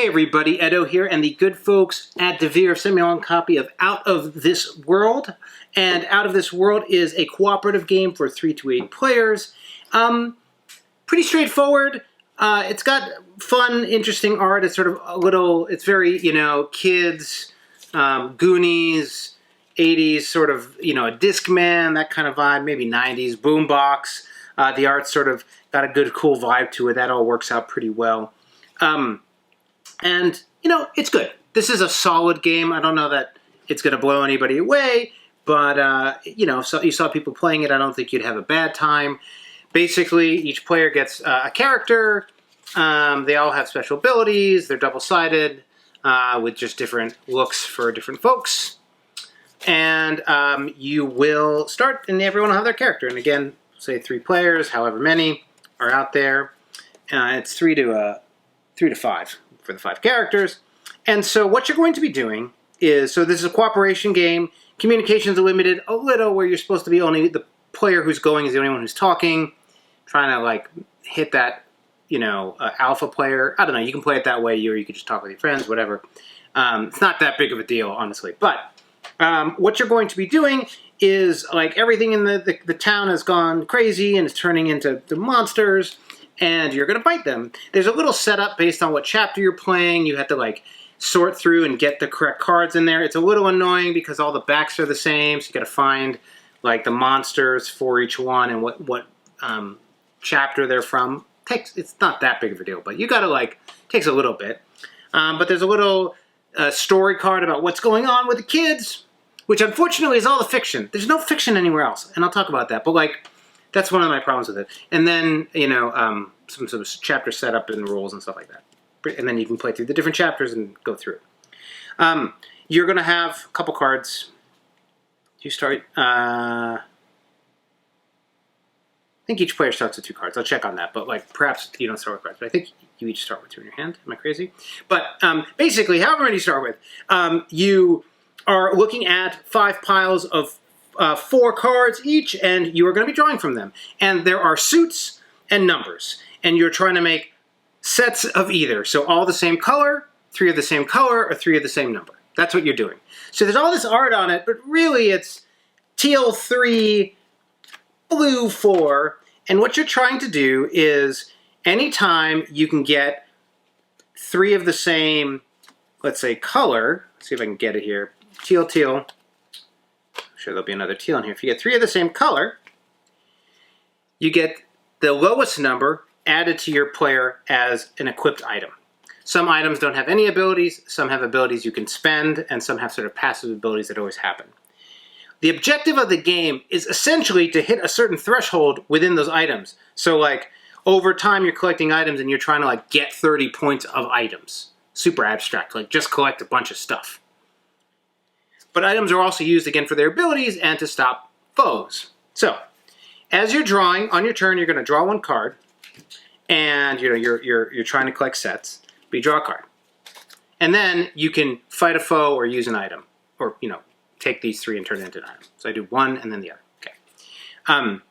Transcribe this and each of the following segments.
Hey everybody, Edo here, and the good folks at Devere have sent me along a copy of Out of This World. And Out of This World is a cooperative game for 3 to 8 players. Pretty straightforward. It's got fun, interesting art. It's sort of a little, it's very, kids, Goonies, 80s, sort of, a Discman, that kind of vibe, maybe 90s, boombox. The art's sort of got a good, cool vibe to it. That all works out pretty well. And, it's good. This is a solid game. I don't know that it's going to blow anybody away, but, so you saw people playing it. I don't think you'd have a bad time. Basically, each player gets a character. They all have special abilities. They're double-sided with just different looks for different folks. And you will start, and everyone will have their character. And again, say 3 players, however many are out there. It's 3 to 5 for the 5 characters. And so what you're going to be doing is, so this is a cooperation game. Communications are limited a little, where you're supposed to be only, the player who's going is the only one who's talking. Trying to hit that, alpha player. I don't know, you can play it that way, or you could just talk with your friends, whatever. It's not that big of a deal, honestly. But what you're going to be doing is, everything in the town has gone crazy and is turning into monsters. And you're going to fight them. There's a little setup based on what chapter you're playing. You have to sort through and get the correct cards in there. It's a little annoying because all the backs are the same, so you got to find the monsters for each one and what chapter they're from. It's not that big of a deal, but you got to takes a little bit. But there's a little story card about what's going on with the kids, which unfortunately is all the fiction. There's no fiction anywhere else, and I'll talk about that. But that's one of my problems with it. And then, some sort of chapter setup and rules and stuff like that. And then you can play through the different chapters and go through it. You're going to have a couple cards. You start, I think each player starts with 2 cards. I'll check on that. But perhaps you don't start with cards. But I think you each start with 2 in your hand. Am I crazy? But basically, however many you start with, you are looking at 5 piles of 4 cards each, and you are going to be drawing from them. And there are suits and numbers, and you're trying to make sets of either. So all the same color, 3 of the same color, or 3 of the same number. That's what you're doing. So there's all this art on it, but really it's teal 3, blue 4, and what you're trying to do is anytime you can get 3 of the same, let's say, color, let's see if I can get it here, teal, teal, sure there'll be another teal in here. If you get 3 of the same color, you get the lowest number added to your player as an equipped item. Some items don't have any abilities, some have abilities you can spend, and some have sort of passive abilities that always happen. The objective of the game is essentially to hit a certain threshold within those items. So over time you're collecting items and you're trying to get 30 points of items. Super abstract, just collect a bunch of stuff. But items are also used again for their abilities and to stop foes. So, as you're drawing, on your turn, you're going to draw 1 card, and you're trying to collect sets, but you draw a card. And then you can fight a foe or use an item, or take these 3 and turn it into an item. So I do 1 and then the other. Okay. On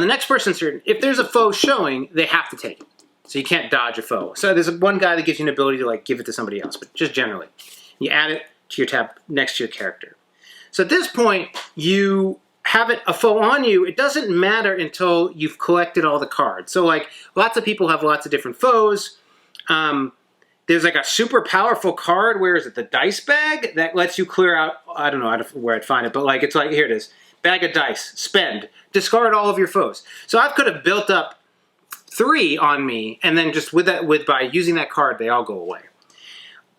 the next person's turn, if there's a foe showing, they have to take it. So you can't dodge a foe. So there's one guy that gives you an ability to give it to somebody else, but just generally, you add it to your tab next to your character. So at this point, you have a foe on you. It doesn't matter until you've collected all the cards. So lots of people have lots of different foes. There's a super powerful card, where is it? The dice bag that lets you clear out, I don't know where I'd find it, but it's here it is. Bag of dice, spend, discard all of your foes. So I could have built up 3 on me, and then just by using that card, they all go away.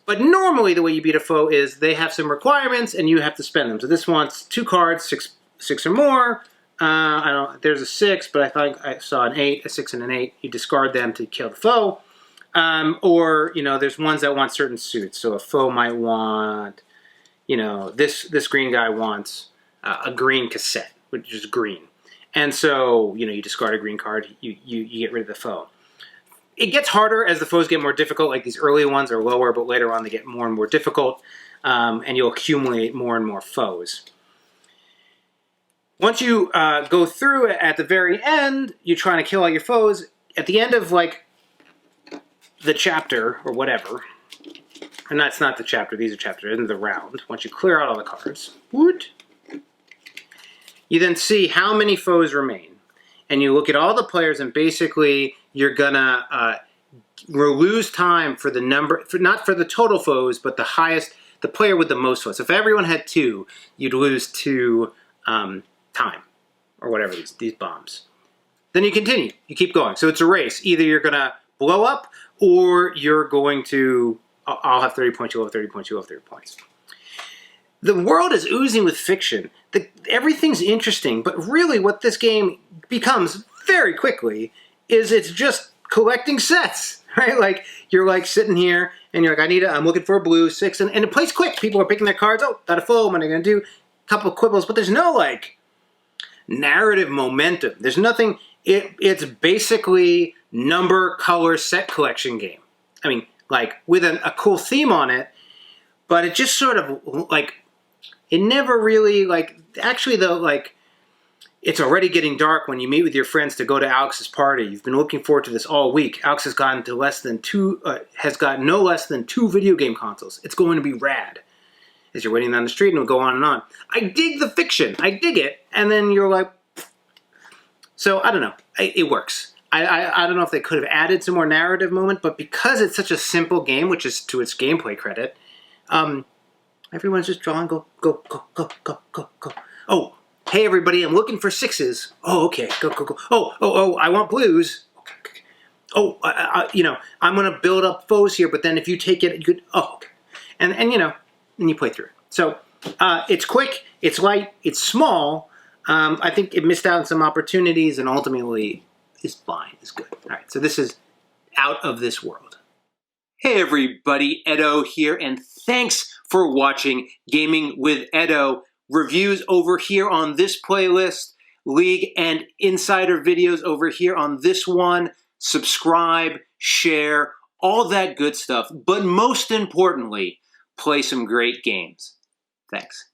But normally the way you beat a foe is they have some requirements and you have to spend them. So this wants 2 cards, 6 or more. There's a 6, but I think I saw an 8, a 6 and an 8. You discard them to kill the foe. Or there's ones that want certain suits. So a foe might want, this green guy wants a green cassette, which is green. And so, you discard a green card, you get rid of the foe. It gets harder as the foes get more difficult. These early ones are lower, but later on they get more and more difficult, and you'll accumulate more and more foes. Once you go through at the very end, you're trying to kill all your foes. At the end of the chapter or whatever, and that's not the chapter, these are chapters in the round. Once you clear out all the cards, you then see how many foes remain. And you look at all the players, and basically you're gonna lose time for the number, not for the total foes, but the highest, the player with the most foes. If everyone had 2, you'd lose 2 time, or whatever, these bombs. Then you continue, you keep going. So it's a race. Either you're gonna blow up, or you're going to, I'll have 30 points, you'll have 30 points, you'll have 30 points. The world is oozing with fiction. Everything's interesting, but really what this game becomes very quickly is it's just collecting sets, right? Like, you're like sitting here and you're like, I'm looking for a blue 6, and it plays quick. People are picking their cards. Oh, got a foe, what am I gonna do? A couple of quibbles, but there's no like narrative momentum. There's nothing, it's basically number, color, set collection game. I mean, like with a cool theme on it, but it just sort of like, it never really like, actually though, like, it's already getting dark when you meet with your friends to go to Alex's party. You've been looking forward to this all week. Alex has gotten to has got no less than 2 video game consoles. It's going to be rad. As you're waiting down the street, and it'll go on and on. I dig the fiction. I dig it. And then you're like, so I don't know. It works. I don't know if they could have added some more narrative moment, but because it's such a simple game, which is to its gameplay credit, everyone's just drawing, go, go, go, go, go, go, go. Oh, hey everybody, I'm looking for 6s. Oh, okay, go, go, go. Oh, I want blues. Okay, okay. Oh, you know, I'm gonna build up foes here, but then if you take it, you could, oh, okay. And you know, and you play through it. So it's quick, it's light, it's small. I think it missed out on some opportunities, and ultimately is fine, is good. All right, so this is Out of This World. Hey everybody, Edo here, and thanks for watching Gaming with Edo. Reviews over here on this playlist, League and Insider videos over here on this one. Subscribe, share, all that good stuff. But most importantly, play some great games. Thanks.